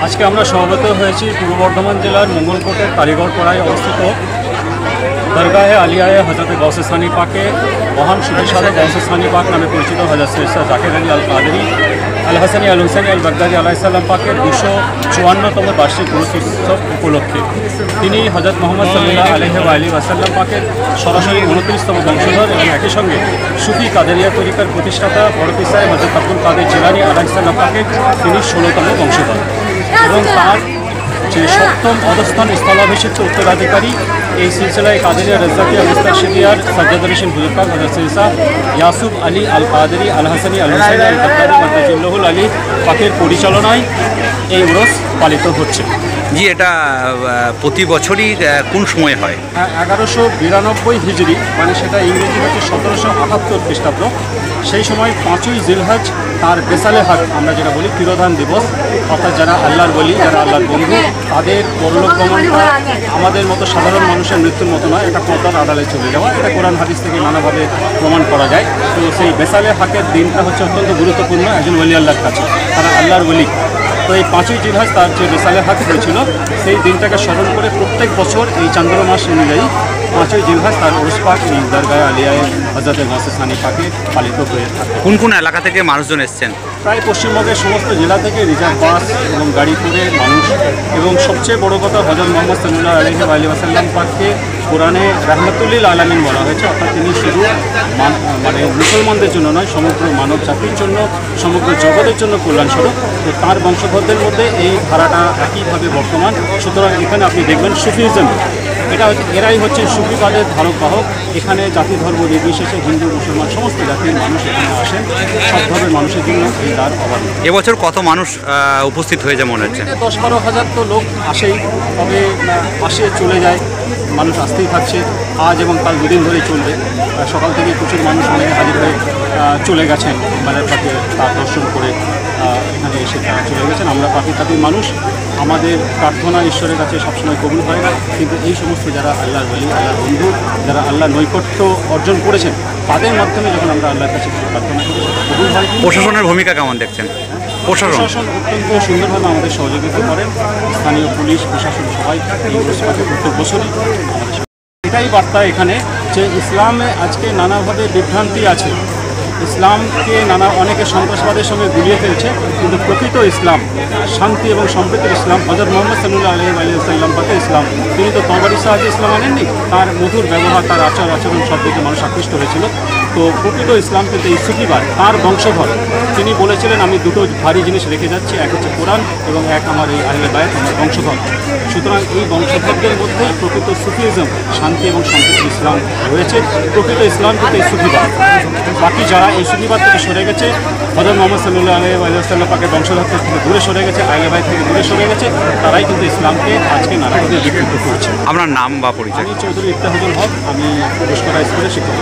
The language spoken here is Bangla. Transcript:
আজকে আমরা সমবেত হয়েছি পূর্ব বর্ধমান জেলার মঙ্গলকোটের কালীগড়পাড়ায় অবস্থিত দরগাহে আলিয়ায় হজরত গৌসে সানি পাকে মহান সুফিসাধক গৌসে সানি পাক নামে পরিচিত হজরত সৈয়দ জাকির আলী আল কাদরি আল হাসানি আল হুসাইনি আল বাগদাদি আলাইসাল্লাম পাকের 254তম বার্ষিক গুরুত্ব উৎসব উপলক্ষে তিনি হজরত মোহাম্মদ সাল্লাল্লাহু আলাইহি ওয়াসাল্লাম পাকের সরাসরি 29তম বংশধর এবং একই সঙ্গে সুফি কাদেরিয়া তরিকার প্রতিষ্ঠাতা বড় পীর সাহেব হজরত আব্দুল কাদের জিলানী আলাইহিসসালাম পাকের তিনি 16তম বংশধর এবং তার যে 7ম অধস্থান স্থলাভিষিক্ত উত্তরাধিকারী এই সিলসিলায় কাদেরিয়া রেজাকিয়া মুস্তাশিদিয়ার সাজ্জাদুল হোসেন হুজুর পাক হযরত সৈয়দ ইয়াসুফ আলী আল কাদেরি আল হাসানি আল হুসাইনি আল বাগদাদি মাদ্দাজিল্লাহুল আলী পাকের পরিচালনায় এই উরস পালিত হচ্ছে। জি, এটা প্রতি বছরই কোন সময় হয়? 1192 হিজরি, মানে সেটা ইংরেজি হচ্ছে 1778 খ্রিস্টাব্দ। সেই সময় 5ই জিলহজ তার বেসালে হাক আমরা যেটা বলি তিরোধান দিবস, অর্থাৎ যারা আল্লাহর বলি, যারা আল্লাহর বন্ধু, তাদের পরলোক গমনটা আমাদের মতো সাধারণ মানুষের মৃত্যুর মতো নয়, এটা পর্দার আড়ালে চলে যাওয়া, এটা কোরআন হাদিস থেকে নানাভাবে প্রমাণ করা যায়। তো সেই বেসালে হাকের দিনটা হচ্ছে অত্যন্ত গুরুত্বপূর্ণ একজন ওলি আল্লাহর কাছে, তারা আল্লাহর বলি। তো এই 5ই জিলহজ তার যে বেসালে হাক হয়েছিল সেই দিনটাকে স্মরণ করে প্রত্যেক বছর এই চান্দ্র মাস অনুযায়ী 5ই জিলহজ তার উরস পাক এই দরগাহ আলিয়ায় হযরত গৌসে সানি পাকে পালিত হয়ে থাকে। কোন কোন এলাকা থেকে মানুষজন এসছেন? প্রায় পশ্চিমবঙ্গের সমস্ত জেলা থেকে রিজার্ভ বাস এবং গাড়ি করে মানুষ, এবং সবচেয়ে বড় কথা হযরত মুহাম্মদ সাল্লাল্লাহু আলাইহি ওয়াসাল্লাম পাককে কোরআনে রাহমাতুল্লিল আলামিন বলা হয়েছে, অর্থাৎ তিনি শুধু মানে মুসলমানদের জন্য নয়, সমগ্র মানব জাতির জন্য, সমগ্র জগতের জন্য কল্যাণস্বরূপ। তো তার বংশধরদের মধ্যে এই ধারাটা একইভাবে বর্তমান। সুতরাং এখানে আপনি দেখবেন সুফিজম, এটা এরাই হচ্ছে সুফিবাদের ধারক বাহক। এখানে জাতি ধর্ম নির্বিশেষে হিন্দু মুসলমান সমস্ত জাতির মানুষ এখানে আসেন, সব ধর্মের মানুষের জন্য এই দ্বার অবাধ। এবছর কত মানুষ উপস্থিত হয়েছে মনে হচ্ছে? 10-12 হাজার তো লোক আসেই, তবে আসে চলে যায়, মানুষ আসতেই থাকছে। আজ এবং কাল দুদিন ধরেই চলবে। সকাল থেকে প্রচুর মানুষ অনেকে হাজির হয়ে চলে গেছেন, মাজার পাকে তার দর্শন করে এখানে এসে তারা চলে গেছেন। আমরা পাখি মানুষ, আমাদের প্রার্থনা ঈশ্বরের কাছে সবসময় কবুল হয় না, কিন্তু এই সমস্ত যারা আল্লাহর ওলি, আল্লাহর বন্ধু, যারা আল্লাহর নৈকট্য অর্জন করেছেন, তাদের মাধ্যমে যখন আমরা আল্লাহর কাছে প্রার্থনা করি সেটা কবুল হয়। প্রশাসনের ভূমিকা কেমন দেখছেন? প্রশাসন অত্যন্ত সুন্দরভাবে আমাদের সহযোগিতা করেন, স্থানীয় পুলিশ প্রশাসন সবাই এই উরস পাকে প্রত্যেক বছরই আমাদের। এটাই বার্তা এখানে যে ইসলামে আজকে নানাভাবে বিভ্রান্তি আছে, ইসলামকে অনেকে সন্ত্রাসবাদের সঙ্গে গুলিয়ে ফেলছে, কিন্তু প্রকৃত ইসলাম শান্তি এবং সম্প্রীতির ইসলাম হযরত মুহাম্মদ সাল্লাল্লাহু আলাইহি ওয়াসাল্লাম পাকের ইসলাম। তিনি তো তরবারির সাহায্যে ইসলাম আনেননি, তার মধুর ব্যবহার, তার আচরণ সব দিকে মানুষ আকৃষ্ট হয়েছিল। তো প্রকৃত ইসলাম কিন্তু এই সুফিবাদ, তার বংশধর। তিনি বলেছিলেন আমি দুটো ভারী জিনিস রেখে যাচ্ছি, এক হচ্ছে কোরআন এবং এক আমার এই আহলে বায়াত, আমার বংশধর। সুতরাং এই বংশধরদের মধ্যেই প্রকৃত সুফিজম, শান্তি এবং সম্প্রীতির ইসলাম রয়েছে। প্রকৃত ইসলাম কিন্তু এই সুফিবাদ। বাকি যারা এই সুফিবাদ থেকে সরে গেছে, হযরত মুহাম্মদ সাল্লাল্লাহু আলাইহি ওয়াসাল্লাম পাকের বংশধর থেকে দূরে সরে গেছে, আহলে বায়াত থেকে দূরে সরে গেছে, তারাই কিন্তু ইসলামকে আজকে নানাভাবে বিকৃত করছে। আপনার নাম বা পরিচয়? আমি চৌধুরী ইফতেখারুল হক, আমি পুরস্কার স্কুলের শিক্ষক।